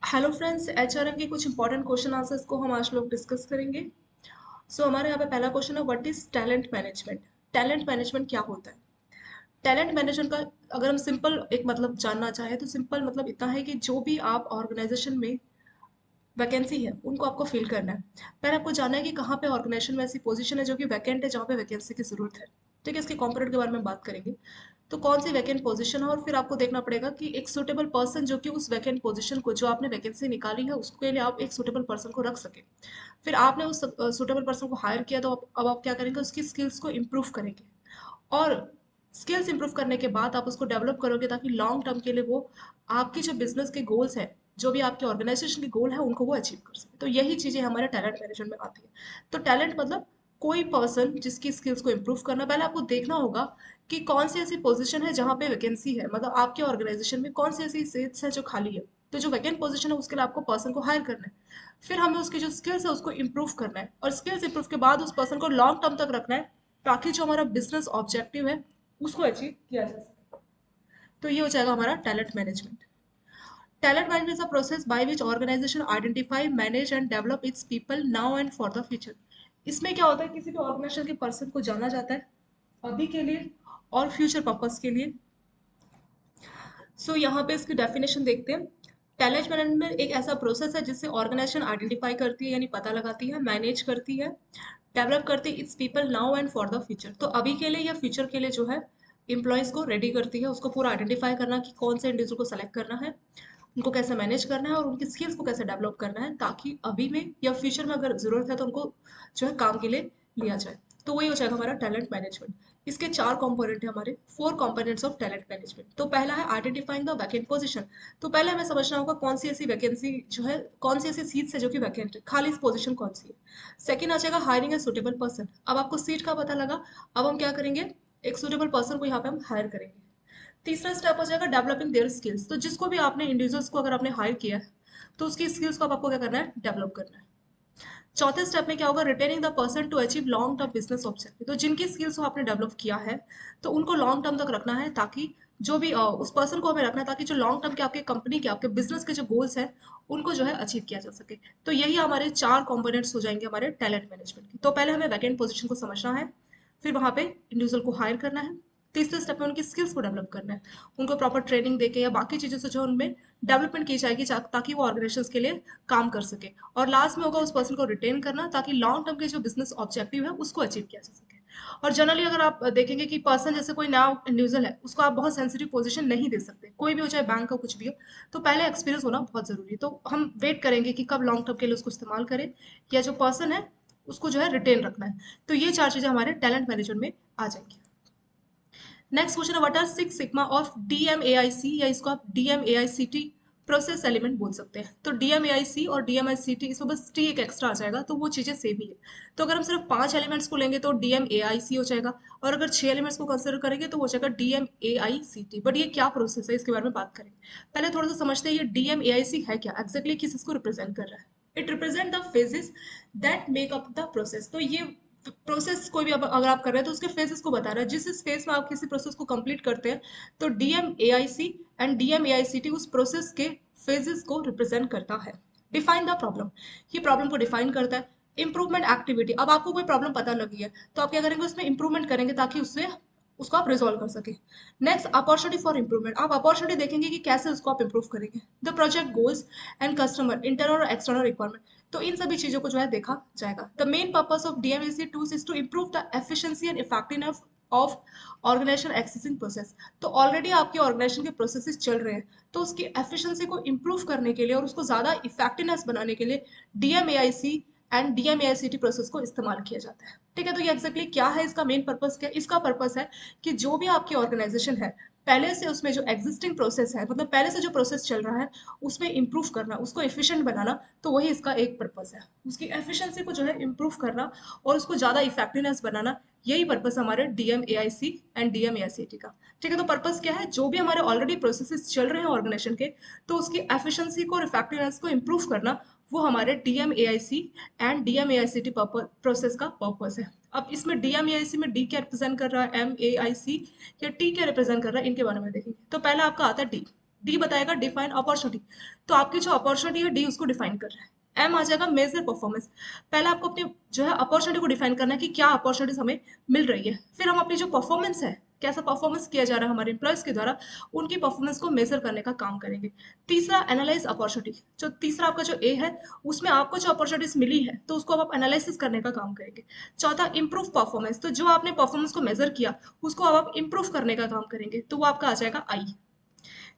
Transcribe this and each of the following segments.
Hello friends, HRM के कुछ important question answers को हम आज लोग डिस्कस करेंगे। हमारे यहाँ पे पहला क्वेश्चन है, what is talent management. Talent management क्या होता है? टैलेंट मैनेजमेंट का अगर हम सिंपल एक मतलब जानना चाहें तो सिंपल मतलब इतना है कि जो भी आप ऑर्गेनाइजेशन में वैकेंसी है उनको आपको फिल करना है। पहले आपको जानना है कि कहाँ पे ऑर्गेनाइजेशन में ऐसी पोजीशन है जो कि वैकेंट है, जहाँ पे वैकेंसी की जरूरत है। ठीक है, इसके कॉम्पोनेंट के बारे में बात करेंगे। तो कौन सी वैकेंट पोजीशन है, और फिर आपको देखना पड़ेगा कि एक सुटेबल पर्सन जो कि उस वैकेंट पोजीशन को, जो आपने वैकेंसी निकाली है उसके लिए आप एक सुटेबल पर्सन को रख सके। फिर आपने उस सुटेबल पर्सन को हायर किया, तो अब आप क्या करेंगे, उसकी स्किल्स को इम्प्रूव करेंगे। और स्किल्स इंप्रूव करने के बाद आप उसको डेवलप करोगे ताकि लॉन्ग टर्म के लिए वो आपकी जो बिजनेस के गोल्स है, जो भी आपके ऑर्गेनाइजेशन के गोल है, उनको वो अचीव कर सके। तो यही चीजें हमारे टैलेंट मैनेजमेंट में आती है। तो टैलेंट मतलब कोई पर्सन जिसकी स्किल्स को इम्प्रूव करना। पहले आपको देखना होगा कि कौन सी ऐसी पोजीशन है जहाँ पे वैकेंसी है, मतलब आपके ऑर्गेनाइजेशन में कौन सी ऐसी सीट्स है जो खाली है। तो जो वैकेंट पोजीशन है उसके लिए आपको पर्सन को हायर करना है। फिर हमें उसकी जो स्किल्स है उसको इम्प्रूव करना है, और स्किल्स इम्प्रूव के बाद उस पर्सन को लॉन्ग टर्म तक रखना है, ताकि जो हमारा बिजनेस ऑब्जेक्टिव है उसको अचीव किया जा सके। तो ये हो जाएगा हमारा talent management. Talent management is a process by which organization identify, manage and develop its people now and for the future. इसमें क्या होता है, किसी भी ऑर्गेनाइजेशन के पर्सन को जाना जाता है अभी के लिए और फ्यूचर पर्पस के लिए। यहाँ पे इसकी डेफिनेशन देखते हैं। टैलेंट मैनेजमेंट एक ऐसा प्रोसेस है जिससे ऑर्गेनाइजेशन आइडेंटिफाई करती है, यानी पता लगाती है, मैनेज करती है, डेवलप करती है it's people now and for the future. तो अभी के लिए या फ्यूचर के लिए जो है एम्प्लॉयज़ को रेडी करती है, उसको पूरा आइडेंटिफाई करना कि कौन से इंडिविजुअल को सेलेक्ट करना है, उनको कैसे मैनेज करना है, और उनकी स्किल्स को कैसे डेवलप करना है, ताकि अभी में या फ्यूचर में अगर ज़रूरत है तो उनको जो है काम के लिए लिया जाए। तो वही हो जाएगा हमारा टैलेंट मैनेजमेंट। इसके चार कंपोनेंट है, हमारे four components of talent management. तो पहला है आइडेंटिफाइंग द वैकेंट पोजीशन। तो पहले हमें समझना होगा कौन सी ऐसी वैकेंसी जो है, कौन सी ऐसी सीट्स है जो कि वैकेंट है, खाली पोजीशन कौन सी है। सेकंड आ जाएगा हायरिंग ए सुटेबल पर्सन। अब आपको सीट का पता लगा, अब हम क्या करेंगे, एक सुटेबल पर्सन को यहाँ पे हम हायर करेंगे। तीसरा स्टेप हो जाएगा डेवलपिंग देयर स्किल्स। तो जिसको भी आपने इंडिविजुअल्स को अगर आपने हायर किया है तो उसकी स्किल्स को अब आपको क्या करना है, डेवलप करना है। चौथे स्टेप में क्या होगा, retaining the person to achieve long term business objective. तो जिनकी स्किल्स को आपने डेवलप किया है तो उनको लॉन्ग टर्म तक रखना है, ताकि जो भी उस पर्सन को हमें रखना है, ताकि जो लॉन्ग टर्म के आपके कंपनी के आपके बिजनेस के जो गोल्स हैं उनको जो है अचीव किया जा सके। तो यही हमारे चार कंपोनेंट्स हो जाएंगे हमारे टैलेंट मैनेजमेंट की। तो पहले हमें वैकेंट पोजीशन को समझना है, फिर वहां पे इंडिविजुअल को हायर करना है, तीसरे स्टेप में उनकी स्किल्स को डेवलप करना है, उनको प्रॉपर ट्रेनिंग देके या बाकी चीज़ों से जो उनमें डेवलपमेंट की जाएगी ताकि वो ऑर्गेनाइजेशन के लिए काम कर सके। और लास्ट में होगा उस पर्सन को रिटेन करना, ताकि लॉन्ग टर्म के जो बिजनेस ऑब्जेक्टिव है उसको अचीव किया जा सके। और जनरली अगर आप देखेंगे कि पर्सन जैसे कोई नया इंडिविजुअल है, उसको आप बहुत सेंसिटिव पोजीशन नहीं दे सकते, कोई भी हो, चाहे बैंक का कुछ भी हो। तो पहले एक्सपीरियंस होना बहुत जरूरी है। तो हम वेट करेंगे कि कब लॉन्ग टर्म के लिए उसको इस्तेमाल करें, या जो पर्सन है उसको जो है रिटेन रखना है। तो ये चार चीजें हमारे टैलेंट मैनेजमेंट में आ जाएंगी। नेक्स्ट क्वेश्चन है, what are six sigma of DMAIC, या इसको आप डीएमएआईसीटी प्रोसेस एलिमेंट बोल सकते हैं। तो डीएमएआईसी और डीएमआईसीटी, इसमें बस टी एक एक्स्ट्रा आ जाएगा, तो वो चीजें सेम ही है। तो अगर हम सिर्फ 5 एलिमेंट्स को लेंगे तो डीएमएआईसी हो जाएगा, और अगर 6 एलिमेंट्स को कंसिडर करेंगे तो हो जाएगा डीएमएआईसीटी। बट ये क्या प्रोसेस है, इसके बारे में बात करेंगे। पहले थोड़ा सा समझते हैं ये डीएमएआईसी है क्या, एक्जैक्टली किस इसको रिप्रेजेंट कर रहा है। It represent the phases that make up the process. तो ये प्रोसेस कोई भी अगर आप कर रहे हैं तो उसके फेजेस को बता रहा है, जिस फेज में आप किसी प्रोसेस को कंप्लीट करते हैं। तो डीएमएआईसी एंड डीएमएआईसीटी उस प्रोसेस के फेजेस को रिप्रेजेंट करता है। डिफाइन द प्रॉब्लम, ये प्रॉब्लम को डिफाइन करता है। इंप्रूवमेंट एक्टिविटी, अब आपको कोई प्रॉब्लम पता लगी है तो आप क्या करेंगे, उसमें इंप्रूवमेंट करेंगे ताकि उससे उसको आप रिजॉल्व कर सके। नेक्स्ट अपॉर्चुनिटी फॉर इंप्रूवमेंट, आप अपॉर्चुनिटी देखेंगे कि कैसे उसको आप इंप्रूव करेंगे। The project goals and customer internal और एक्सटर्नल रिक्वायरमेंट, तो इन सभी चीजों को जो है देखा जाएगा। The main purpose of DMAC tools is to improve the efficiency and effectiveness of organisation accessing process. तो ऑलरेडी आपके ऑर्गेनाइजेशन के प्रोसेसेस चल रहे हैं, तो उसकी एफिशिएंसी को इंप्रूव करने के लिए और उसको ज्यादा इफेक्टिवनेस बनाने के लिए डीएमएआईसी एंड डीएमएआईसीटी प्रोसेस को इस्तेमाल किया जाता है। ठीक है, तो ये एक्जैक्टली क्या है, इसका मेन पर्पस क्या है, इसका पर्पस है कि जो भी आपकी ऑर्गेनाइजेशन है, पहले से उसमें जो एग्जिस्टिंग प्रोसेस है, मतलब पहले से जो प्रोसेस चल रहा है उसमें इंप्रूव करना, उसको एफिशिएंट बनाना। तो वही इसका एक पर्पस है, उसकी एफिशिएंसी को जो है इंप्रूव करना और उसको ज़्यादा इफेक्टिवनेस बनाना। यही पर्पस हमारे डीएमएआईसी एंड डीएमएआईसीटी का। ठीक है, तो पर्पस क्या है, जो भी हमारे ऑलरेडी प्रोसेसेस चल रहे हैं ऑर्गेनाइजेशन के, तो उसकी एफिशिएंसी को और इफेक्टिवनेस को इंप्रूव करना, वो हमारे डीएमएआईसी एंड डीएमएआईसीटी प्रोसेस का पर्पस है। अब इसमें डीएमएआईसी में डी क्या रिप्रेजेंट कर रहा है, एम ए आई सी, या टी क्या रिप्रेजेंट कर रहा है, इनके बारे में देखेंगे। तो पहला आपका आता है डी। डी बताएगा डिफाइन अपॉर्चुनिटी, तो आपकी जो अपॉर्चुनिटी है डी उसको डिफाइन कर रहा है। एम आ जाएगा मेजर परफॉर्मेंस, पहले आपको अपनी जो है अपॉर्चुनिटी को डिफाइन करना है कि क्या अपॉर्चुनिटीज हमें मिल रही है, फिर हम अपनी जो परफॉर्मेंस है, कैसा परफॉर्मेंस किया जा रहा है हमारे एम्प्लॉयज के द्वारा, उनकी परफॉर्मेंस को मेजर करने का काम करेंगे। तीसरा एनालाइज अपॉर्चुनिटी, जो तीसरा आपका जो ए है उसमें आपको जो अपॉर्चुनिटीज मिली है तो उसको आप एनालिसिस करने का काम करेंगे। चौथा इंप्रूव परफॉर्मेंस, तो जो आपने परफॉर्मेंस को मेजर किया उसको अब आप इंप्रूव करने का काम करेंगे, तो वो आपका आ जाएगा आई।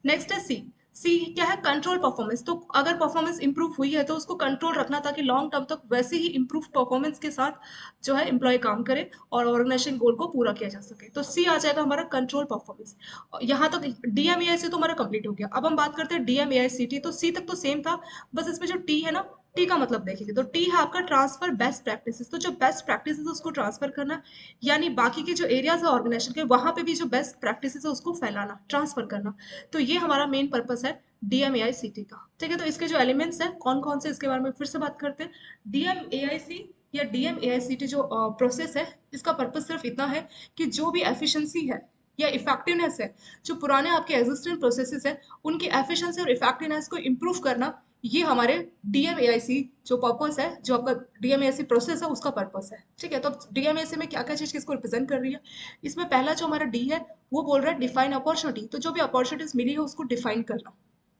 नेक्स्ट है सी। सी क्या है, कंट्रोल परफॉर्मेंस, तो अगर परफॉर्मेंस इंप्रूव हुई है तो उसको कंट्रोल रखना ताकि लॉन्ग टर्म तक वैसे ही इंप्रूव परफॉर्मेंस के साथ जो है एम्प्लॉय काम करे और ऑर्गेनाइजेशन गोल को पूरा किया जा सके, तो सी आ जाएगा हमारा कंट्रोल परफॉर्मेंस। यहाँ तक डीएमएआई से तो हमारा कंप्लीट हो गया। अब हम बात करते हैं डीएमएआई सीटी, तो सी तक तो सेम था, बस इसमें जो टी है ना, टी का मतलब देखेंगे तो टी है आपका ट्रांसफर बेस्ट प्रैक्टिसेस, तो जो बेस्ट प्रैक्टिसेस है उसको ट्रांसफर करना, यानी बाकी के जो एरियाज है ऑर्गेनाइजेशन के वहां पे भी जो बेस्ट प्रैक्टिसेस है उसको फैलाना, ट्रांसफर करना। तो ये हमारा मेन पर्पस है डीएमएआईसीटी का। ठीक है, तो इसके जो एलिमेंट्स हैं कौन कौन से, इसके बारे में फिर से बात करते हैं। डीएमएआईसी या डीएमएआईसीटी जो प्रोसेस है, इसका पर्पस सिर्फ इतना है कि जो भी एफिशिएंसी है या इफेक्टिवनेस है, जो पुराने आपके एग्जिस्टिंग प्रोसेसेस है उनकी एफिशिएंसी और इफेक्टिवनेस को इम्प्रूव करना, ये हमारे डीएमएआईसी जो पर्पस है, जो आपका डीएमएआईसी प्रोसेस है उसका पर्पस है। ठीक है, तो डीएमएआईसी में क्या क्या चीज किसको रिप्रेजेंट कर रही है, इसमें पहला जो हमारा डी है वो बोल रहा है डिफाइन अपॉर्चुनिटी, तो जो भी अपॉर्चुनिटीज मिली है उसको डिफाइन करना।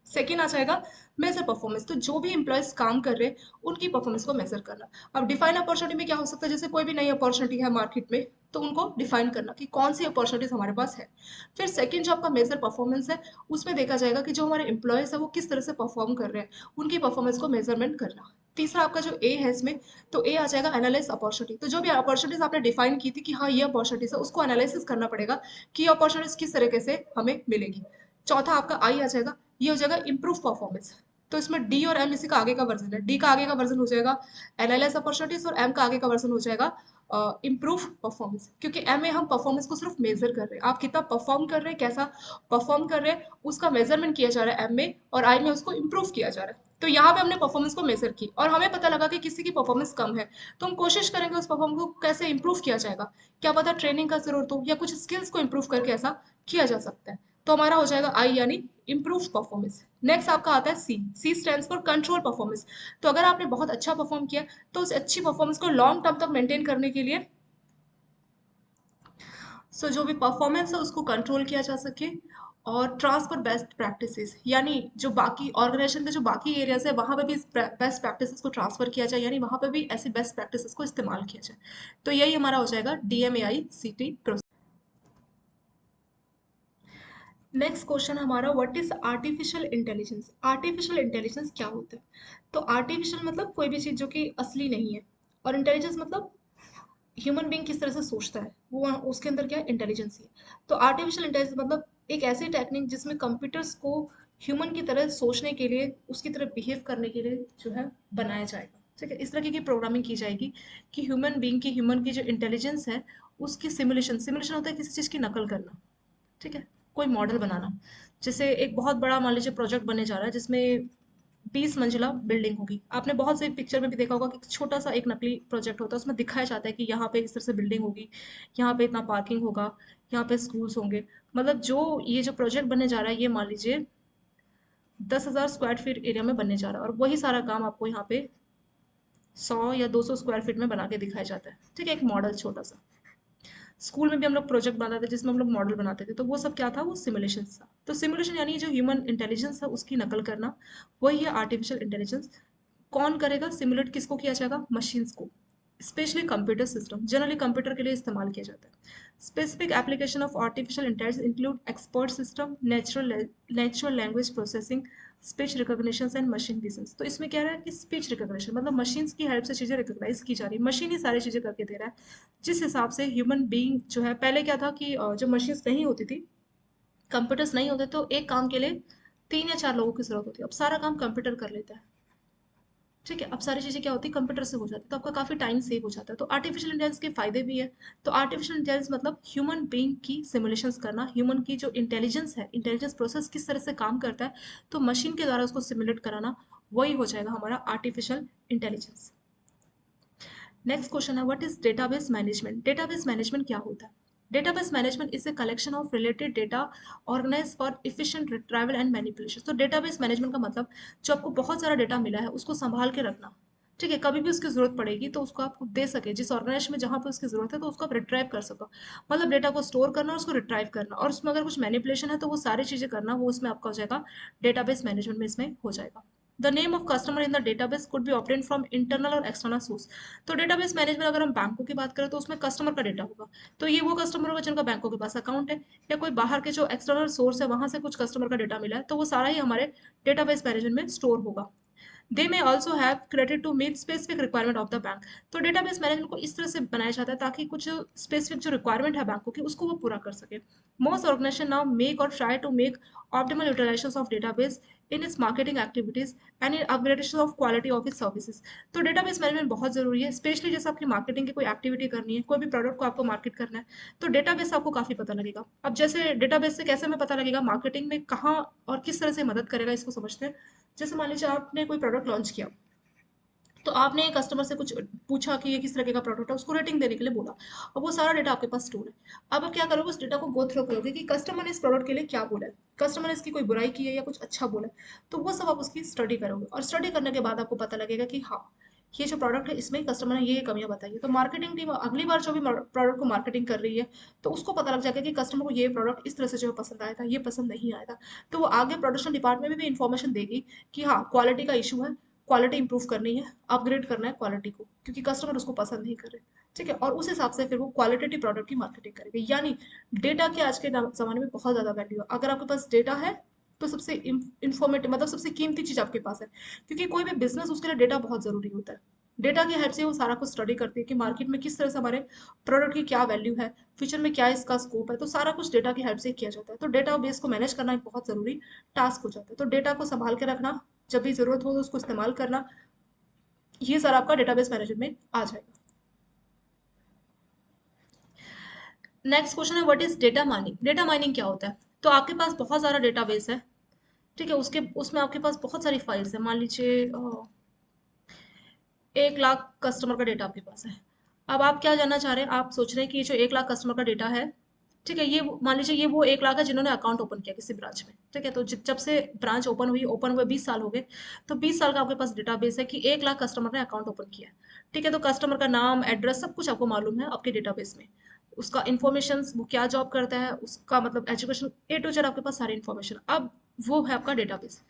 सेकेंड आ जाएगा मेजर परफॉर्मेंस, तो जो भी एम्प्लॉयज काम कर रहे हैं उनकी परफॉर्मेंस को मेजर करना। अब डिफाइन अपॉर्चुनिटी में क्या हो सकता है, जैसे कोई भी नई अपॉर्चुनिटी है मार्केट में तो उनको डिफाइन करना कि कौन सी अपॉर्चुनिटीज हमारे पास है। फिर सेकंड जो आपका मेजर परफॉर्मेंस है उसमें देखा जाएगा कि जो हमारे एम्प्लॉयज है वो किस तरह से परफॉर्म कर रहे हैं, उनकी परफॉर्मेंस को मेजरमेंट करना। तीसरा आपका जो ए है इसमें, तो ए आ जाएगा एनालाइज अपॉर्चुनिटी, तो जो भी अपॉर्चुनिटीज आपने डिफाइन की थी कि हाँ ये अपॉर्चुनिटीज है उसको एनालिसिस करना पड़ेगा कि ये अपॉर्चुनिटीज किस तरीके से हमें मिलेगी। चौथा आपका आई आ जाएगा, ये हो जाएगा इम्प्रूव परफॉर्मेंस, तो इसमें डी और एम इसी का आगे का वर्जन है। डी का आगे का वर्जन हो जाएगा एनालाइज अपॉर्चुनिटीज और एम का आगे का वर्जन हो जाएगा इम्प्रूव परफॉर्मेंस, क्योंकि एम में हम परफॉर्मेंस को सिर्फ मेजर कर रहे हैं, आप कितना परफॉर्म कर रहे हैं, कैसा परफॉर्म कर रहे हैं उसका मेजरमेंट किया जा रहा है एम में, और आई में उसको इम्प्रूव किया जा रहा है। तो यहाँ पे हमने परफॉर्मेंस को मेजर की और हमें पता लगा कि किसी की परफॉर्मेंस कम है, तो हम कोशिश करेंगे उस परफॉर्मेंस को कैसे इंप्रूव किया जाएगा, क्या पता ट्रेनिंग का जरूरत हो या कुछ स्किल्स को इंप्रूव करके ऐसा किया जा सकता है। तो हमारा हो जाएगा आई यानी इंप्रूव परफॉर्मेंस। नेक्स्ट आपका आता है C. C stands for control performance, तो अगर आपने बहुत अच्छा परफॉर्म किया तो उस अच्छी परफॉर्मेंस को लॉन्ग टर्म तक मेंटेन करने के लिए जो भी परफॉर्मेंस है उसको कंट्रोल किया जा सके, और ट्रांसफर बेस्ट प्रैक्टिसेस, यानी जो बाकी ऑर्गेनाइजेशन के जो बाकी एरियाज है वहां पे भी बेस्ट प्रैक्टिसेस को ट्रांसफर किया जाए, यानी वहां पे भी ऐसी बेस्ट प्रैक्टिसेस को इस्तेमाल किया जाए। तो यही हमारा हो जाएगा डीएमएआई सीटी प्रोसेस। नेक्स्ट क्वेश्चन हमारा, what is artificial intelligence. Artificial intelligence क्या होता है, तो आर्टिफिशियल मतलब कोई भी चीज जो कि असली नहीं है, और इंटेलिजेंस मतलब ह्यूमन बीइंग किस तरह से सोचता है, वो उसके अंदर क्या है, इंटेलिजेंस है। तो आर्टिफिशियल इंटेलिजेंस मतलब एक ऐसी टेक्निक जिसमें कंप्यूटर्स को ह्यूमन की तरह सोचने के लिए, उसकी तरह बिहेव करने के लिए जो है बनाया जाएगा। ठीक है, इस तरह की प्रोग्रामिंग की जाएगी कि ह्यूमन की जो इंटेलिजेंस है उसकी सिमुलेशन, सिमुलेशन होता है किसी चीज़ की नकल करना। ठीक है, कोई मॉडल बनाना, जैसे एक बहुत बड़ा मान लीजिए प्रोजेक्ट बनने जा रहा है जिसमें 20 मंजिला बिल्डिंग होगी। आपने बहुत से पिक्चर में भी देखा होगा कि छोटा सा एक नकली प्रोजेक्ट होता है, उसमें दिखाया जाता है कि यहाँ पे इस तरह से बिल्डिंग होगी, यहाँ पे इतना पार्किंग होगा, यहाँ पे स्कूल्स होंगे। मतलब जो ये जो प्रोजेक्ट बनने जा रहा है ये मान लीजिए 10,000 स्क्वायर फीट एरिया में बनने जा रहा है, और वही सारा काम आपको यहाँ पे 100 या 200 स्क्वायर फीट में बना के दिखाया जाता है। ठीक है, एक मॉडल छोटा सा। स्कूल में भी हम लोग प्रोजेक्ट बनाते थे जिसमें हम लोग मॉडल बनाते थे, तो वो सब क्या था, वो सिमुलेशन था। तो सिमुलेशन यानी जो ह्यूमन इंटेलिजेंस है उसकी नकल करना, वही है आर्टिफिशियल इंटेलिजेंस। कौन करेगा, सिमुलेट किसको किया जाएगा, मशीन्स को, specially computer system, generally computer के लिए इस्तेमाल किया जाता है। Specific application of artificial intelligence include expert system, natural language processing, speech recognition and machine vision. तो इसमें क्या रहा है कि स्पीच रिकॉग्निशन मतलब मशीन्स की हेल्प से चीज़ें रिकॉग्नाइज की जा रही है, मशीन ही सारी चीज़ें करके दे रहा है। जिस हिसाब से ह्यूमन बीइंग जो है, पहले क्या था कि जो मशीन्स नहीं होती थी, कंप्यूटर्स नहीं होते, तो एक काम के लिए 3 या 4 लोगों की जरूरत होती है, अब सारा काम कंप्यूटर कर लेता है। ठीक है, अब सारी चीज़ें क्या होती है, कंप्यूटर से हो जाती है, तो आपका काफ़ी टाइम सेव हो जाता है। तो आर्टिफिशियल इंटेलिजेंस के फायदे भी है। तो आर्टिफिशियल इंटेलिजेंस मतलब ह्यूमन बीइंग की सिमुलेशंस करना, ह्यूमन की जो इंटेलिजेंस है, इंटेलिजेंस प्रोसेस किस तरह से काम करता है, तो मशीन के द्वारा उसको सिमुलेट कराना, वही हो जाएगा हमारा आर्टिफिशियल इंटेलिजेंस। नेक्स्ट क्वेश्चन है, what is database management. Database management क्या होता है। Database management is a collection of related data organize for efficient retrieval and manipulation. तो डेटाबेस मैनेजमेंट का मतलब जो आपको बहुत सारा डेटा मिला है उसको संभाल के रखना, ठीक है, कभी भी उसकी जरूरत पड़ेगी तो उसको आपको दे सके जिस ऑर्गेनाइजेशन में जहाँ पे उसकी जरूरत है, तो उसको आप रिट्राइव कर सको। मतलब डेटा को स्टोर करना और उसको रिट्राइव करना, और उसमें अगर कुछ मैनिपुलेशन है तो वो सारी चीजें करना, वो उसमें आपका हो जाएगा डेटाबेस मैनेजमेंट में, इसमें हो जाएगा। The name of customer in the database could be obtain from internal और एक्सटर्नल सोर्स। तो डेटाबेस मैनेजमेंट अगर हम बैंकों की बात करें तो उसमें कस्टमर का डेटा होगा, तो ये वो कस्टमर होगा जिनका बैंकों के पास अकाउंट है, या कोई बाहर के जो एक्सटर्नल सोर्स है वहां से कुछ कस्टमर का डेटा मिला है, तो वो सारा ही हमारे डेटाबेस मैनेजमेंट में स्टोर होगा। They may also have credit to meet specific requirement of the bank. तो डेटाबेस मैनेजमेंट को इस तरह से बनाया जाता है ताकि कुछ स्पेसिफिक जो रिक्वायरमेंट है बैंकों की उसको वो पूरा कर सके। मोस्ट ऑर्गेनाइजेशन नाउ मेक और try to make optimal utilisation of database in its marketing activities and in upgradation of quality of its services. तो डेटाबेस मैनेजमेंट बहुत जरूरी है, स्पेशली जैसे आपकी मार्केटिंग की कोई एक्टिविटी करनी है, कोई भी प्रोडक्ट को आपको मार्केट करना है, तो डेटाबेस आपको काफी पता लगेगा। अब जैसे डेटाबेस से कैसे हमें पता लगेगा मार्केटिंग में कहाँ और किस तरह से मदद करेगा, इसको समझते हैं। जैसे मान लीजिए आपने कोई प्रोडक्ट लॉन्च किया, तो आपने कस्टमर से कुछ पूछा कि ये किस तरह का प्रोडक्ट है, उसको रेटिंग देने के लिए बोला, और वो सारा डेटा आपके पास स्टोर है। अब आप क्या करोगे, उस डेटा को गो थ्रू करोगे कि कस्टमर ने इस प्रोडक्ट के लिए क्या बोला है, कस्टमर ने इसकी कोई बुराई की है या कुछ अच्छा बोला है, तो वो सब आप उसकी स्टडी करोगे, और स्टडी करने के बाद आपको पता लगेगा कि हाँ, ये जो प्रोडक्ट है इसमें कस्टमर ने ये कमियां बताई है। तो मार्केटिंग टीम अगली बार जो भी प्रोडक्ट को मार्केटिंग कर रही है, तो उसको पता लग जाएगा कि कस्टमर को ये प्रोडक्ट इस तरह से जो है पसंद आया था, ये पसंद नहीं आया था। तो वो आगे प्रोडक्शन डिपार्टमेंट में भी इंफॉर्मेशन देगी कि हाँ, क्वालिटी का इशू है, क्वालिटी इंप्रूव करनी है, अपग्रेड करना है क्वालिटी को, क्योंकि कस्टमर उसको पसंद नहीं कर रहे। ठीक है, और उस हिसाब से फिर वो क्वालिटेटिव प्रोडक्ट की मार्केटिंग करेंगे। यानी डेटा की आज के जमाने में बहुत ज्यादा वैल्यू है। अगर आपके पास डेटा है तो सबसे इंफॉर्मेटिव, मतलब सबसे कीमती चीज आपके पास है, क्योंकि कोई भी बिजनेस उसके लिए डेटा बहुत जरूरी होता है। डेटा की हेल्प से वो सारा कुछ स्टडी करती है कि मार्केट में किस तरह से हमारे प्रोडक्ट की क्या वैल्यू है, फ्यूचर में क्या इसका स्कोप है, तो सारा कुछ डेटा की हेल्प से किया जाता है। तो डेटा बेस को मैनेज करना एक बहुत जरूरी टास्क हो जाता है। तो डेटा को संभाल के रखना, जब भी जरूरत हो तो उसको इस्तेमाल करना, ये सारा आपका डेटाबेस मैनेजमेंट में आ जाएगा। नेक्स्ट क्वेश्चन है, what is data mining. Data mining क्या होता है। तो आपके पास बहुत सारा डेटाबेस है, ठीक है, उसके उसमें आपके पास बहुत सारी फाइल्स है। मान लीजिए 1 लाख कस्टमर का डेटा आपके पास है। अब आप क्या जानना चाह रहे हैं, आप सोच रहे हैं कि ये जो 1 लाख कस्टमर का डेटा है, ठीक है, ये मान लीजिए ये वो 1 लाख है जिन्होंने अकाउंट ओपन किया किसी ब्रांच में, ठीक है, तो जब से ब्रांच ओपन हुए 20 साल हो गए, तो 20 साल का आपके पास डेटाबेस है कि 1 लाख कस्टमर ने अकाउंट ओपन किया। ठीक है, तो कस्टमर का नाम, एड्रेस, सब कुछ आपको मालूम है आपके डेटाबेस में, उसका इन्फॉर्मेशन, वो क्या जॉब करता है, उसका मतलब एजुकेशन, ए टू जेड आपके पास सारी इन्फॉर्मेशन। अब वो है आपका डेटाबेस।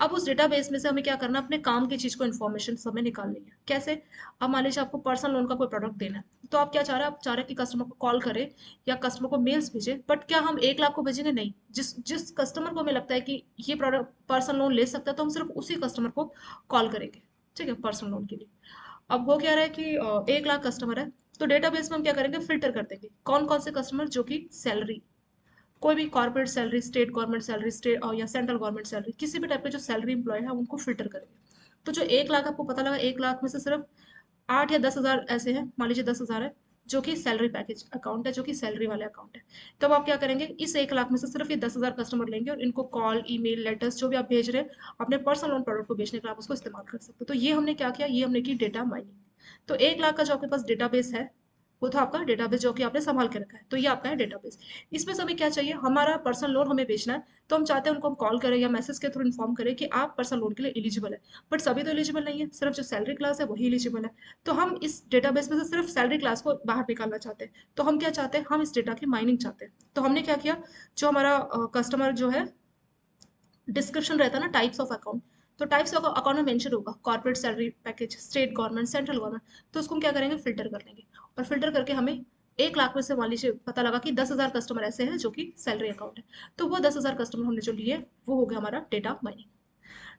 अब उस डेटाबेस में से हमें क्या करना है, अपने काम की चीज को इन्फॉर्मेशन हमें निकालनी है। कैसे। अब मान लीजिए आपको पर्सनल लोन का कोई प्रोडक्ट देना है, तो आप क्या चाह रहे हैं, आप चाह रहे हैं कि कस्टमर को कॉल करें या कस्टमर को मेल्स भेजे, बट क्या हम 1 लाख को भेजेंगे, नहीं। जिस जिस कस्टमर को हमें लगता है कि ये प्रोडक्ट पर्सनल लोन ले सकता है, तो हम सिर्फ उसी कस्टमर को कॉल करेंगे, ठीक है, पर्सनल लोन के लिए। अब हो क्या रहा है कि 1 लाख कस्टमर है, तो डेटाबेस में हम क्या करेंगे, फिल्टर कर देंगे कौन कौन से कस्टमर जो कि सैलरी, कोई भी corporate salary, state government salary, state या सेंट्रल गवर्नमेंट सैलरी, किसी भी टाइप के जो सैलरी इंप्लॉय है उनको फिल्टर करेंगे। तो जो 1 लाख आपको पता लगा, 1 लाख में से सिर्फ 8 या 10 हजार ऐसे हैं, मान लीजिए 10 हजार है जो कि सैलरी पैकेज अकाउंट है, जो कि सैलरी वाले अकाउंट है। तब आप क्या करेंगे, इस 1 लाख में से सिर्फ ये 10 हजार कस्टमर लेंगे और इनको कॉल, ईमेल, लेटर्स जो भी आप भेज रहे हैं अपने पर्सनल लोन प्रोडक्ट को बेचने के लिए आप उसको इस्तेमाल कर सकते हो। तो ये हमने क्या किया, ये हमने की डेटा माइनिंग। तो 1 लाख का जो आपके पास डेटाबेस है, वो था आपका डेटाबेस जो कि आपने संभाल के रखा है, तो ये आपका है डेटाबेस। इसमें से हमें क्या चाहिए, हमारा पर्सनल लोन हमें बेचना है, तो हम चाहते हैं उनको हम कॉल करें या मैसेज के थ्रू इन्फॉर्म करें कि आप पर्सनल लोन के लिए एलिजिबल है। बट सभी तो एलिजिबल नहीं है, सिर्फ जो सैलरी क्लास है वही एलिजिबल है। तो हम इस डेटाबेस में से सिर्फ सैलरी क्लास को बाहर निकालना चाहते हैं। तो हम क्या चाहते हैं, हम इस डेटा की माइनिंग चाहते हैं। तो हमने क्या किया, जो हमारा कस्टमर जो है, डिस्क्रिप्शन रहता है ना टाइप्स ऑफ अकाउंट, तो टाइप्स ऑफ अकाउंट में मेंशन होगा corporate salary package, state government, central government, तो उसको हम क्या करेंगे, फिल्टर कर लेंगे। और फिल्टर करके हमें 1 लाख में से मान लीजिए पता लगा कि 10 हजार कस्टमर ऐसे हैं जो कि सैलरी अकाउंट है, तो वो 10 हजार कस्टमर हमने जो लिए वो हो गया हमारा data mining.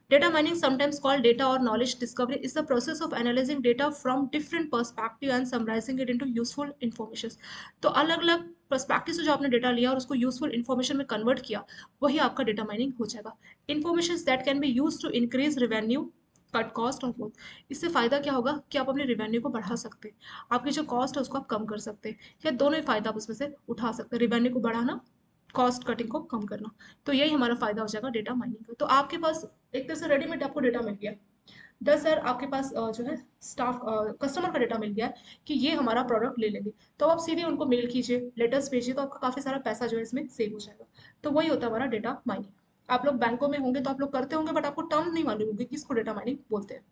Data mining, sometimes called data or knowledge discovery, is the process of analyzing data from different perspective and summarizing it into useful information. तो अलग अलग पर्सपेक्टिव से जो आपने डेटा लिया और उसको यूजफुल इन्फॉर्मेशन में कन्वर्ट किया, वही आपका डेटा माइनिंग हो जाएगा। Information that can be use to increase revenue, cut cost और ग्रोथ। इससे फायदा क्या होगा कि आप अपने रेवेन्यू को बढ़ा सकते हैं, आपकी जो कॉस्ट है उसको आप कम कर सकते हैं, या दोनों ही फायदा आप उसमें से उठा सकते हैं, रेवेन्यू को बढ़ाना, कॉस्ट कटिंग को कम करना। तो यही हमारा फायदा हो जाएगा डेटा माइनिंग का। तो आपके पास एक तरह से रेडीमेड आपको डेटा मिल गया, 10 सर आपके पास जो है स्टाफ कस्टमर का डेटा मिल गया है कि ये हमारा प्रोडक्ट ले लेंगे, तो आप सीधे उनको मेल कीजिए, लेटर्स भेजिए, तो आपका काफ़ी सारा पैसा जो है इसमें सेव हो जाएगा। तो वही होता है हमारा डेटा माइनिंग। आप लोग बैंकों में होंगे तो आप लोग करते होंगे, बट आपको टर्म नहीं मालूम होगी कि इसको डेटा माइनिंग बोलते हैं।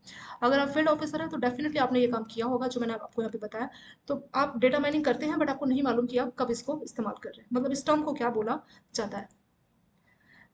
अगर आप फील्ड ऑफिसर हैं तो डेफिनेटली आपने ये काम किया होगा जो मैंने आपको यहाँ पे बताया। तो आप डेटा माइनिंग करते हैं, बट आपको नहीं मालूम कि आप कब इसको इस्तेमाल कर रहे हैं, मतलब इस टर्म को क्या बोला जाता है।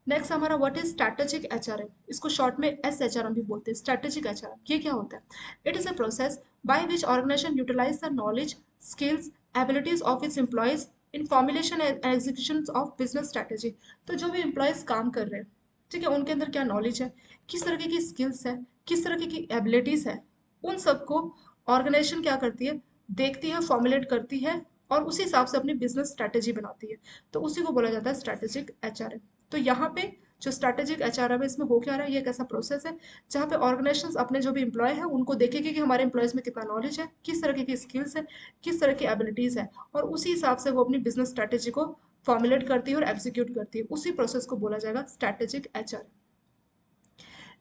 नेक्स्ट हमारा व्हाट इज स्ट्रैटेजिक एचआरएम, इसको शॉर्ट में एसएचआरएम भी बोलते हैं। स्ट्रैटेजिक एचआरएम ये क्या होता है? It is a process by which organisation utilise the knowledge, skills, abilities of its employees in formulation and execution of business strategy. तो जो भी एम्प्लॉयज काम कर रहे हैं, ठीक है, उनके अंदर क्या नॉलेज है, किस तरीके की स्किल्स है, किस तरीके की एबिलिटीज है, उन सबको ऑर्गेनाइजेशन क्या करती है, देखती है, फॉर्मुलेट करती है, और उसी हिसाब से अपनी बिजनेस स्ट्रैटेजी बनाती है। तो उसी को बोला जाता है स्ट्रैटेजिक एचआरएम। तो यहाँ पे जो स्ट्रैटेजिक एचआरएम है, इसमें हो क्या रहा है, ये एक ऐसा प्रोसेस है जहाँ पे ऑर्गेनाइजेशंस अपने जो भी एम्प्लॉय है उनको देखेगी कि हमारे एम्प्लॉयज में कितना नॉलेज है, किस तरह की स्किल्स है, किस तरह की एबिलिटीज है, और उसी हिसाब से वो अपनी बिजनेस स्ट्रैटेजी को फॉर्मुलेट करती है और एग्जीक्यूट करती है। उसी प्रोसेस को बोला जाएगा strategic HRM.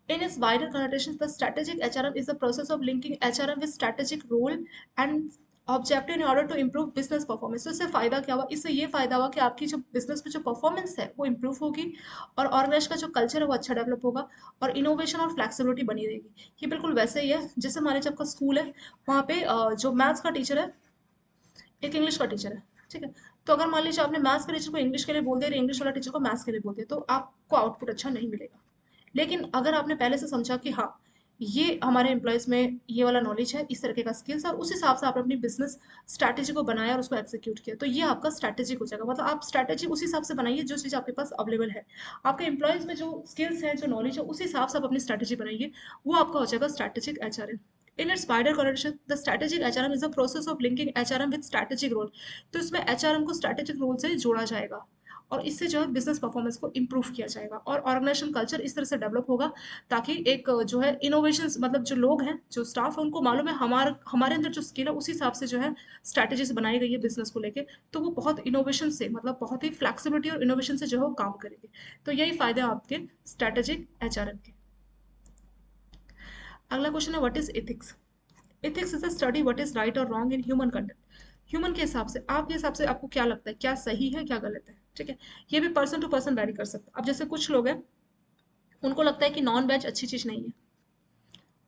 In its wider connotations, the strategic HRM is the process of linking HRM with strategic role and objective in order to improve business performance. तो इससे फायदा क्या हुआ, इससे ये फायदा हुआ कि आपकी जो बिजनेस में जो परफॉर्मेंस है वो इम्प्रूव होगी, और ऑर्गेनाइजेशन का जो कल्चर है वो अच्छा डेवलप होगा, और इनोवेशन और फ्लेक्सिबिलिटी बनी रहेगी। ये बिल्कुल वैसे ही है जैसे मान लीजिए आपका स्कूल है, वहाँ पे जो मैथ्स का टीचर है, एक इंग्लिश का टीचर है, ठीक है। तो अगर मान लीजिए आपने मैथ्स के टीचर को इंग्लिश के लिए बोल दिया और इंग्लिश वाला टीचर को मैथ्स के लिए बोल दिया, तो आपको आउटपुट अच्छा नहीं मिलेगा। लेकिन अगर आपने पहले से समझा कि हाँ, ये हमारे एम्प्लॉयज में ये वाला नॉलेज है, इस तरीके का स्किल्स, और उस हिसाब से आपने अपनी बिजनेस स्ट्रैटेजी को बनाया और उसको एक्सिक्यूट किया, तो ये आपका स्ट्रैटेजिक हो जाएगा। मतलब आप स्ट्रैटेजी उस हिसाब से बनाइए जो चीज़ आपके पास अवेलेबल है, आपके एम्प्लॉयज में जो स्किल्स है, जो नॉलेज है, उस हिसाब से आप अपनी स्ट्रैटेजी बनाइए, वो आपका हो जाएगा strategic HRM. In its wider connotation, the strategic HRM is the process of linking HRM with strategic role. तो इसमें एचआरएम को स्ट्रैटेजिक रोल से जोड़ा जाएगा, और इससे जो है बिजनेस परफॉर्मेंस को इम्प्रूव किया जाएगा, और ऑर्गेनाइजेशन कल्चर इस तरह से डेवलप होगा ताकि एक जो है इनोवेशन, मतलब जो लोग हैं, जो स्टाफ है, उनको मालूम है हमारे हमारे अंदर जो स्किल है उस हिसाब से जो है स्ट्रैटेजी से बनाई गई है बिजनेस को लेके, तो वो बहुत इनोवेशन से, मतलब बहुत ही फ्लेक्सिबिलिटी और इनोवेशन से जो है वो काम करेंगे। तो यही फायदे हैं आपके स्ट्रैटेजिक एचआरएम के। अगला क्वेश्चन है what is ethics. Ethics is a study what is right और wrong in human conduct. Human के हिसाब से, आपके हिसाब से आपको क्या लगता है, क्या सही है, क्या गलत है, ठीक है। ये भी पर्सन टू पर्सन वैरी कर सकता है। अब जैसे कुछ लोग हैं, उनको लगता है कि नॉन वेज अच्छी चीज़ नहीं है,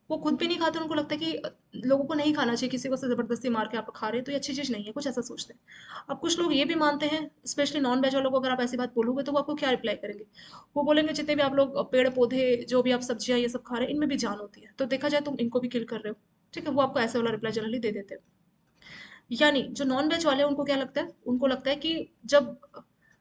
वो खुद भी नहीं खाते, उनको लगता है कि लोगों को नहीं खाना चाहिए, किसी को से ज़बरदस्ती मार के आप खा रहे हैं तो ये अच्छी चीज़ नहीं है, कुछ ऐसा सोचते हैं। अब कुछ लोग ये भी मानते हैं, स्पेशली नॉन वेज वालों को अगर आप ऐसी बात बोलोगे तो वो आपको क्या रिप्लाई करेंगे, वो बोलेंगे जितने भी आप लोग पेड़ पौधे, जो भी आप सब्जियां ये सब खा रहे हैं, इनमें भी जान होती है, तो देखा जाए तुम इनको भी किल कर रहे हो, ठीक है। वो आपको ऐसे वाला रिप्लाई जनरली दे देते हैं। यानी जो नॉन वेज वाले हैं उनको क्या लगता है, उनको लगता है कि जब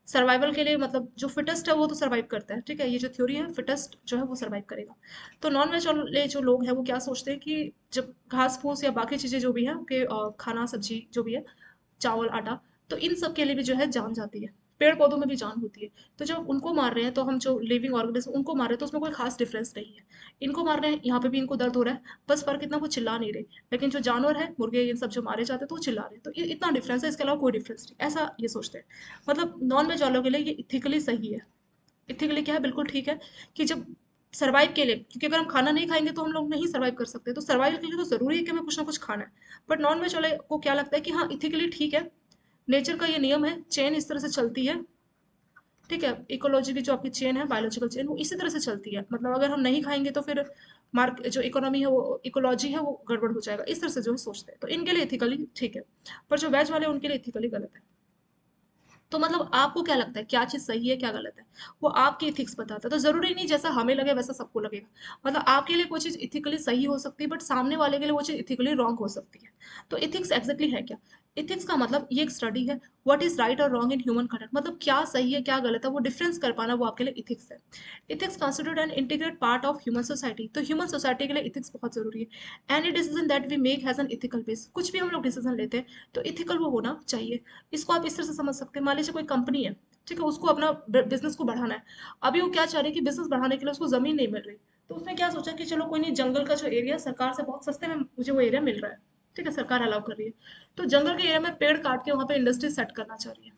सर्वाइवल के लिए, मतलब जो फिटेस्ट है वो तो सर्वाइव करता है, ठीक है, ये जो थ्योरी है, फिटेस्ट जो है वो सर्वाइव करेगा। तो नॉन वेज वाले जो लोग हैं वो क्या सोचते हैं कि जब घास फूस या बाकी चीज़ें जो भी है उनके खाना सब्जी जो भी है, चावल आटा, तो इन सब के लिए भी जो है जान जाती है, पेड़ पौधों में भी जान होती है। तो जब उनको मार रहे हैं, तो हम जो लिविंग ऑर्गेनिज्म उनको मार रहे हैं, तो उसमें कोई खास डिफरेंस नहीं है। इनको मार रहे हैं, यहाँ पे भी इनको दर्द हो रहा है, बस फर्क इतना, वो चिल्ला नहीं रहे। लेकिन जो जानवर है, मुर्गे ये सब जो मारे जाते हैं, तो वो चिल्ला रहे हैं, तो इतना डिफरेंस है, इसके अलावा कोई डिफरेंस नहीं, ऐसा ये सोचते हैं। मतलब नॉन वेज वालों के लिए ये इथिकली सही है। इथिकली क्या है, बिल्कुल ठीक है, कि जब सर्वाइव के लिए, क्योंकि अगर हम खाना नहीं खाएंगे तो हम लोग नहीं सर्वाइव कर सकते, तो सर्वाइव के लिए तो जरूरी है कि हमें कुछ ना कुछ खाना है। बट नॉन वेज वाले को क्या लगता है कि हाँ, इथिकली ठीक है, नेचर का ये नियम है, चेन इस तरह से चलती है, ठीक है। इकोलॉजी की जो आपकी चेन है, बायोलॉजिकल चेन, वो इसी तरह से चलती है, मतलब अगर हम नहीं खाएंगे तो फिर मार्क जो इकोनॉमी है, वो इकोलॉजी है, वो गड़बड़ हो जाएगा, इस तरह से जो है सोचते हैं, तो इनके लिए इथिकली ठीक है। पर जो वेज वाले हैं, उनके लिए इथिकली गलत है। तो मतलब आपको क्या लगता है क्या चीज़ सही है, क्या गलत है, वो आपकी इथिक्स बताता है। तो ज़रूरी नहीं जैसा हमें लगे वैसा सबको लगेगा, मतलब आपके लिए कोई चीज़ इथिकली सही हो सकती है, बट सामने वाले के लिए वो चीज़ इथिकली रॉन्ग हो सकती है। तो इथिक्स एग्जैक्टली है क्या? इथिक्स का मतलब ये एक स्टडी है, व्हाट इज राइट और रॉन्ग इन ह्यूमन कंडक्ट, मतलब क्या सही है क्या गलत है, वो डिफरेंस कर पाना, वो आपके लिए इथिक्स है। Ethics constitute an integrate part of human society. तो ह्यूमन सोसाइटी के लिए इथिक्स बहुत जरूरी है। Any decision that we make has an ethical base. कुछ भी हम लोग डिसीजन लेते हैं तो इथिकल वो होना चाहिए। इसको आप इस तरह से समझ सकते हैं, मान लीजिए कोई कंपनी है, ठीक है, उसको अपना बिजनेस को बढ़ाना है। अभी वो क्या चाह रही है कि बिजनेस बढ़ाने के लिए उसको जमीन नहीं मिल रही, तो उसने क्या सोचा कि चलो कोई नहीं, जंगल का जो एरिया सरकार से बहुत सस्ते में मुझे वो एरिया मिल रहा है, ठीक है, सरकार अलाउ कर रही है, तो जंगल के एरिया में पेड़ काट के वहां पे इंडस्ट्री सेट करना चाह रही है।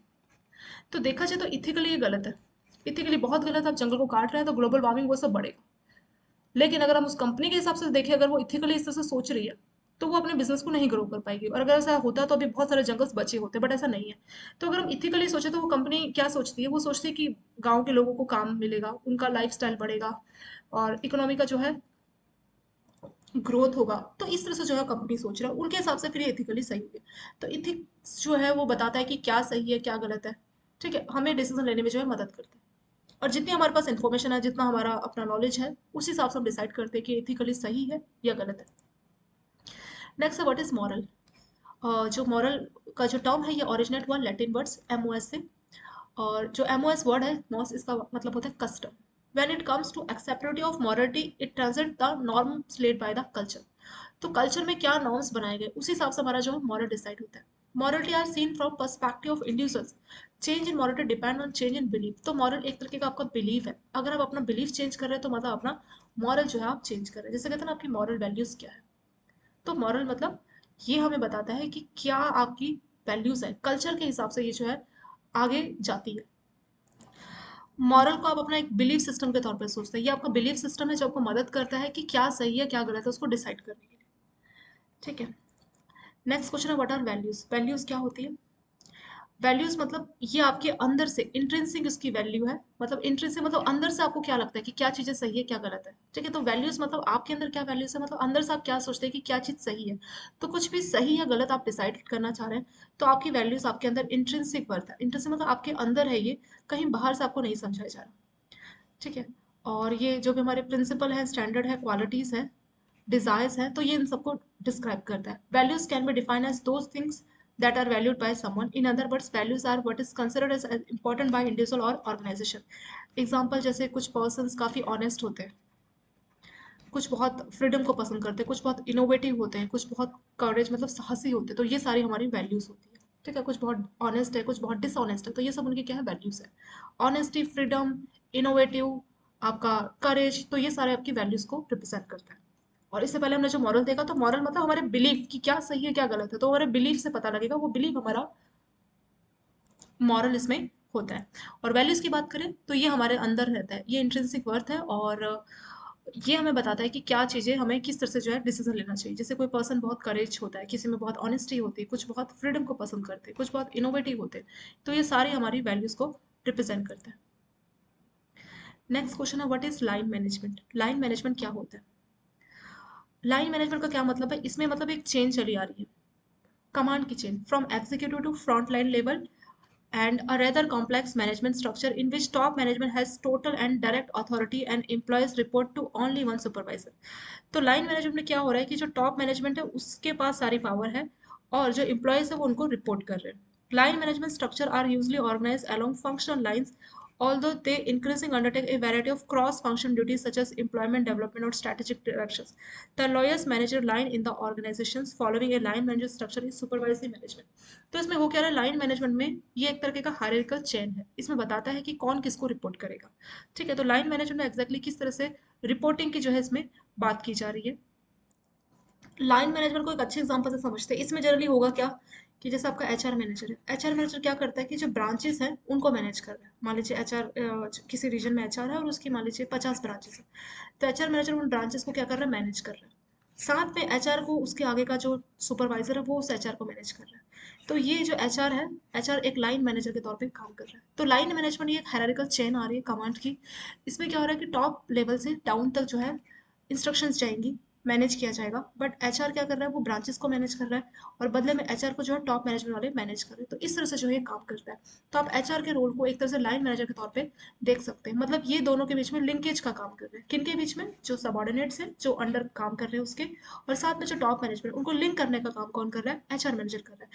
तो देखा जाए तो इथिकली ये गलत है, इथिकली बहुत गलत है। आप जंगल को काट रहे हैं तो ग्लोबल वार्मिंग वो सब बढ़ेगा। लेकिन अगर हम उस कंपनी के हिसाब से देखें, अगर वो इथिकली इस तरह से सोच रही है, तो वो अपने बिजनेस को नहीं ग्रो कर पाएगी। और अगर ऐसा होता तो अभी बहुत सारे जंगल्स बचे होते, बट ऐसा नहीं है। तो अगर हम इथिकली सोचे तो वो कंपनी क्या सोचती है, वो सोचती है कि गांव के लोगों को काम मिलेगा, उनका लाइफस्टाइल बढ़ेगा, और इकोनॉमी का जो है ग्रोथ होगा। तो इस तरह से जो है कंपनी सोच रहा है, उनके हिसाब से फिर ये एथिकली सही है। तो इथिक्स जो है वो बताता है कि क्या सही है क्या गलत है। ठीक है, हमें डिसीजन लेने में जो है मदद करता है। और जितनी हमारे पास इन्फॉर्मेशन है, जितना हमारा अपना नॉलेज है, उस हिसाब से हम डिसाइड करते हैं कि एथिकली सही है या गलत है। नेक्स्ट है व्हाट इज मॉरल। जो मॉरल का जो टर्म है, ये ओरिजिनेट हुआ लैटिन वर्ड्स एमओएस से। और जो एमओएस वर्ड है मॉस, इसका मतलब होता है custom. When it comes to acceptability of morality, it translate the norms led by the culture. तो कल्चर में क्या नॉर्म्स बनाए गए, उस हिसाब से हमारा जो है मॉरल डिसाइड होता है। Morality are seen from perspective of individuals. Change in morality depend on change in belief. तो मॉरल एक तरीके का आपका बिलीफ है। अगर आप अपना बिलीफ चेंज कर रहे हैं, तो मतलब अपना मॉरल जो है आप चेंज कर रहे हैं। जैसे कहते हैं ना, आपकी मॉरल वैल्यूज क्या है। तो मॉरल मतलब ये हमें बताता है कि क्या आपकी वैल्यूज है, कल्चर के हिसाब से ये जो है आगे जाती है। मॉरल को आप अपना एक बिलीफ सिस्टम के तौर पर सोचते हैं। ये आपका बिलीफ सिस्टम है जो आपको मदद करता है कि क्या सही है क्या गलत है उसको डिसाइड करने के लिए। ठीक है। नेक्स्ट क्वेश्चन है व्हाट आर वैल्यूज। वैल्यूज क्या होती है। वैल्यूज मतलब ये आपके अंदर से इंट्रिंसिक उसकी वैल्यू है। मतलब इंट्रिंसिक मतलब अंदर से आपको क्या लगता है कि क्या चीजें सही है क्या गलत है। ठीक है, तो वैल्यूज मतलब आपके अंदर क्या वैल्यूज है, मतलब अंदर से आप क्या सोचते हैं कि क्या चीज सही है। तो कुछ भी सही या गलत आप डिसाइड करना चाह रहे हैं, तो आपकी वैल्यूज आपके अंदर इंट्रिंसिक वर्थ है। इंट्रिंसिक मतलब आपके अंदर है, ये कहीं बाहर से आपको नहीं समझाया जा रहा। ठीक है। और ये जो भी हमारे प्रिंसिपल है, स्टैंडर्ड है, क्वालिटीज है, डिजायर्स है, तो ये इन सबको डिस्क्राइब करता है। Values can be defined as those things that are valued by someone. In other words, values are what is considered as important by individual or organization. Example जैसे कुछ पर्सन्स काफ़ी ऑनेस्ट होते हैं, कुछ बहुत फ्रीडम को पसंद करते हैं, कुछ बहुत इनोवेटिव होते हैं, कुछ बहुत करेज मतलब साहसी होते हैं, तो ये सारी हमारी वैल्यूज होती है। ठीक है, कुछ बहुत ऑनेस्ट है, कुछ बहुत डिसऑनेस्ट है, तो ये सब उनकी क्या है, वैल्यूज है। ऑनेस्टी, फ्रीडम, इनोवेटिव, आपका करेज, तो ये सारे आपकी वैल्यूज को रिप्रेजेंट करता है। और इससे पहले हमने जो मॉरल देखा, तो मॉरल मतलब हमारे बिलीफ कि क्या सही है क्या गलत है, तो हमारे बिलीफ से पता लगेगा, वो बिलीफ हमारा मॉरल इसमें होता है। और वैल्यूज की बात करें तो ये हमारे अंदर रहता है, ये इंट्रिंसिक वर्थ है। और ये हमें बताता है कि क्या चीज़ें हमें किस तरह से जो है डिसीजन लेना चाहिए। जैसे कोई पर्सन बहुत करेज होता है, किसी में बहुत ऑनेस्टी होती है, कुछ बहुत फ्रीडम को पसंद करते हैं, कुछ बहुत इनोवेटिव होते हैं, तो ये सारे हमारी वैल्यूज को रिप्रेजेंट करते हैं। नेक्स्ट क्वेश्चन है what is line management. Line management क्या होता है। लाइन मैनेजमेंट का क्या मतलब है, इसमें मतलब एक चेन चली आ रही है, कमांड की chain from executive to front line level, and a rather complex management structure in which top management has total and direct authority and employees report to only one supervisor. तो line management में क्या हो रहा है कि जो top management है उसके पास सारी पावर है, और जो एम्प्लॉयज है वो उनको रिपोर्ट कर रहे हैं। Line management structure are usually organise along functional lines, although they increasingly undertake a variety of cross-function duties such as employment development or strategic directions. The lowest manager line in the organizations following a line manager structure is supervisory management. तो इसमें हो क्या रहा है, line management में ये एक तरीके का हायरार्किकल चेन है, इसमें बताता है कि कौन किसको रिपोर्ट करेगा। ठीक है, तो लाइन मैनेजमेंट में एग्जैक्टली किस तरह से रिपोर्टिंग की जो है इसमें बात की जा रही है। लाइन मैनेजमेंट को एक अच्छे एग्जांपल से समझते हैं। इसमें जनरली होगा क्या कि जैसे आपका एचआर मैनेजर है, एचआर मैनेजर क्या करता है कि जो ब्रांचेस हैं उनको मैनेज कर रहा है। मान लीजिए एचआर किसी रीजन में एचआर है और उसकी मान लीजिए 50 ब्रांचेस है, तो एचआर मैनेजर उन ब्रांचेस को क्या कर रहा है, मैनेज कर रहा है। साथ में एचआर को उसके आगे का जो सुपरवाइजर है वो उस एचआर को मैनेज कर रहा है। तो ये जो एचआर है, एचआर एक लाइन मैनेजर के तौर पे काम कर रहा है। तो लाइन मैनेजमेंट ये एक हायरार्किकल चेन आ रही है कमांड की। इसमें क्या हो रहा है कि टॉप लेवल से डाउन तक जो है इंस्ट्रक्शंस जाएंगी, मैनेज किया जाएगा, बट एचआर क्या कर रहा है, वो ब्रांचेस को मैनेज कर रहा है, और बदले में एचआर को जो है टॉप मैनेजमेंट वाले मैनेज कर रहे हैं। तो इस तरह से जो है काम करता है। तो आप एचआर के रोल को एक तरह से लाइन मैनेजर के तौर पे देख सकते हैं। मतलब ये दोनों के बीच में लिंकेज का काम कर रहे हैं, किन के बीच में, जो सबॉर्डिनेट्स हैं जो अंडर काम कर रहे हैं उसके, और साथ में जो टॉप मैनेजमेंट उनको लिंक करने का काम कौन कर रहा है, एचआर मैनेजर कर रहा है।